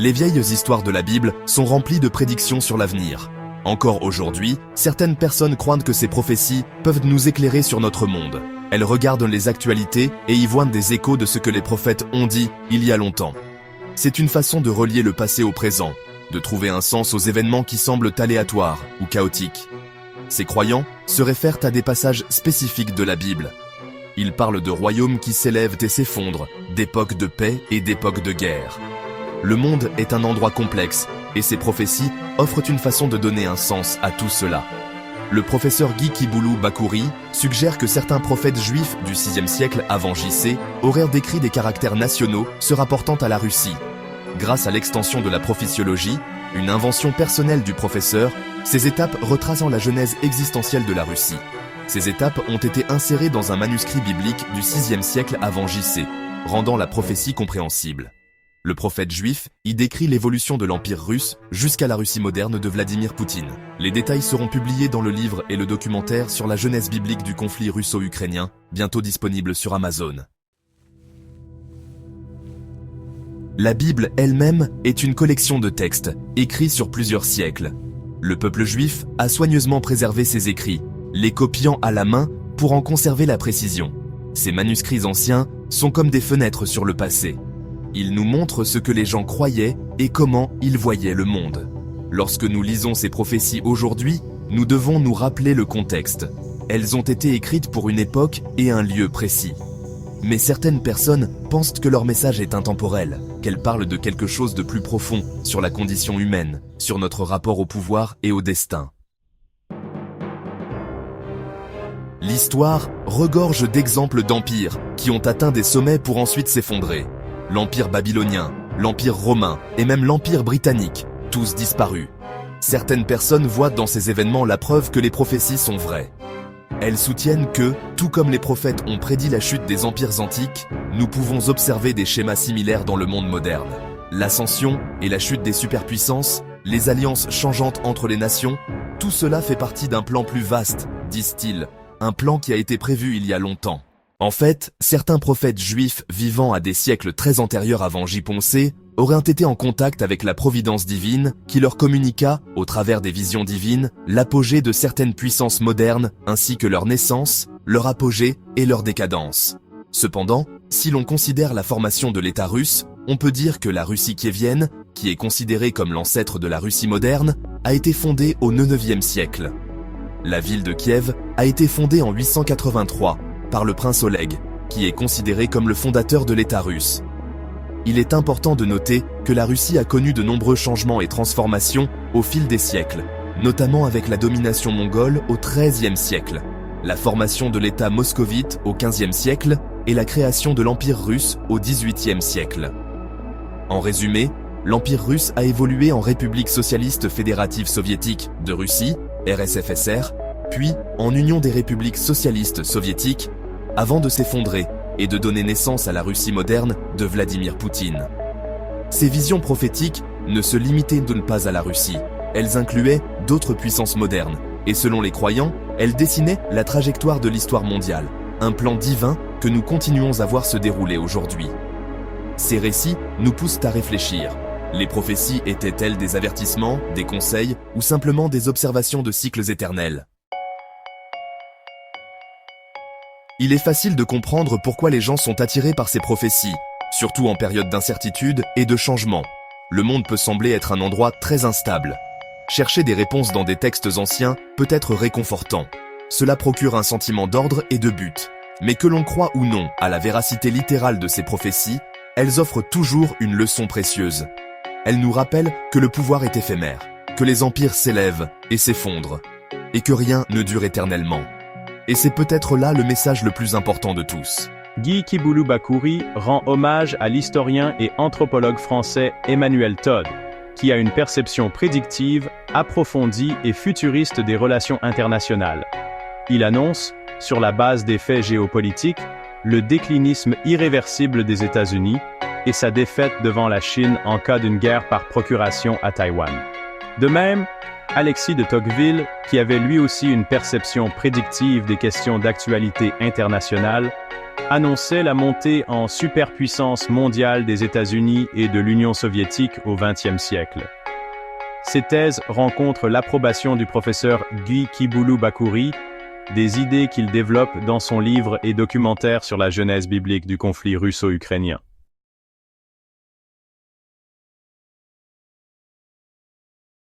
Les vieilles histoires de la Bible sont remplies de prédictions sur l'avenir. Encore aujourd'hui, certaines personnes croient que ces prophéties peuvent nous éclairer sur notre monde. Elles regardent les actualités et y voient des échos de ce que les prophètes ont dit il y a longtemps. C'est une façon de relier le passé au présent, de trouver un sens aux événements qui semblent aléatoires ou chaotiques. Ces croyants se réfèrent à des passages spécifiques de la Bible. Ils parlent de royaumes qui s'élèvent et s'effondrent, d'époques de paix et d'époques de guerre. Le monde est un endroit complexe, et ces prophéties offrent une façon de donner un sens à tout cela. Le professeur Guy Kiboulou Bakouri suggère que certains prophètes juifs du VIe siècle avant JC auraient décrit des caractères nationaux se rapportant à la Russie. Grâce à l'extension de la prophétiologie, une invention personnelle du professeur, ces étapes retraçant la genèse existentielle de la Russie. Ces étapes ont été insérées dans un manuscrit biblique du VIe siècle avant JC, rendant la prophétie compréhensible. Le prophète juif y décrit l'évolution de l'Empire russe jusqu'à la Russie moderne de Vladimir Poutine. Les détails seront publiés dans le livre et le documentaire sur la genèse biblique du conflit russo-ukrainien, bientôt disponible sur Amazon. La Bible elle-même est une collection de textes, écrits sur plusieurs siècles. Le peuple juif a soigneusement préservé ces écrits, les copiant à la main pour en conserver la précision. Ces manuscrits anciens sont comme des fenêtres sur le passé. Ils nous montrent ce que les gens croyaient et comment ils voyaient le monde. Lorsque nous lisons ces prophéties aujourd'hui, nous devons nous rappeler le contexte. Elles ont été écrites pour une époque et un lieu précis. Mais certaines personnes pensent que leur message est intemporel, qu'elles parlent de quelque chose de plus profond sur la condition humaine, sur notre rapport au pouvoir et au destin. L'histoire regorge d'exemples d'empires qui ont atteint des sommets pour ensuite s'effondrer. L'Empire babylonien, l'Empire romain et même l'Empire britannique, tous disparus. Certaines personnes voient dans ces événements la preuve que les prophéties sont vraies. Elles soutiennent que, tout comme les prophètes ont prédit la chute des empires antiques, nous pouvons observer des schémas similaires dans le monde moderne. L'ascension et la chute des superpuissances, les alliances changeantes entre les nations, tout cela fait partie d'un plan plus vaste, disent-ils, un plan qui a été prévu il y a longtemps. En fait, certains prophètes juifs vivant à des siècles très antérieurs avant J.C. auraient été en contact avec la providence divine qui leur communiqua, au travers des visions divines, l'apogée de certaines puissances modernes ainsi que leur naissance, leur apogée et leur décadence. Cependant, si l'on considère la formation de l'État russe, on peut dire que la Russie kievienne, qui est considérée comme l'ancêtre de la Russie moderne, a été fondée au IXe siècle. La ville de Kiev a été fondée en 883, par le prince Oleg, qui est considéré comme le fondateur de l'État russe. Il est important de noter que la Russie a connu de nombreux changements et transformations au fil des siècles, notamment avec la domination mongole au XIIIe siècle, la formation de l'État moscovite au XVe siècle et la création de l'Empire russe au XVIIIe siècle. En résumé, l'Empire russe a évolué en République socialiste fédérative soviétique de Russie, RSFSR, puis en Union des républiques socialistes soviétiques, avant de s'effondrer et de donner naissance à la Russie moderne de Vladimir Poutine. Ces visions prophétiques ne se limitaient donc pas à la Russie, elles incluaient d'autres puissances modernes, et selon les croyants, elles dessinaient la trajectoire de l'histoire mondiale, un plan divin que nous continuons à voir se dérouler aujourd'hui. Ces récits nous poussent à réfléchir. Les prophéties étaient-elles des avertissements, des conseils ou simplement des observations de cycles éternels ? Il est facile de comprendre pourquoi les gens sont attirés par ces prophéties, surtout en période d'incertitude et de changement. Le monde peut sembler être un endroit très instable. Chercher des réponses dans des textes anciens peut être réconfortant. Cela procure un sentiment d'ordre et de but. Mais que l'on croit ou non à la véracité littérale de ces prophéties, elles offrent toujours une leçon précieuse. Elles nous rappellent que le pouvoir est éphémère, que les empires s'élèvent et s'effondrent, et que rien ne dure éternellement. Et c'est peut-être là le message le plus important de tous. Guy Kiboulou Bakouri rend hommage à l'historien et anthropologue français Emmanuel Todd, qui a une perception prédictive, approfondie et futuriste des relations internationales. Il annonce, sur la base des faits géopolitiques, le déclinisme irréversible des États-Unis et sa défaite devant la Chine en cas d'une guerre par procuration à Taïwan. De même, Alexis de Tocqueville, qui avait lui aussi une perception prédictive des questions d'actualité internationale, annonçait la montée en superpuissance mondiale des États-Unis et de l'Union soviétique au XXe siècle. Ces thèses rencontrent l'approbation du professeur Guy Kiboulou-Bakouri, des idées qu'il développe dans son livre et documentaire sur la genèse biblique du conflit russo-ukrainien.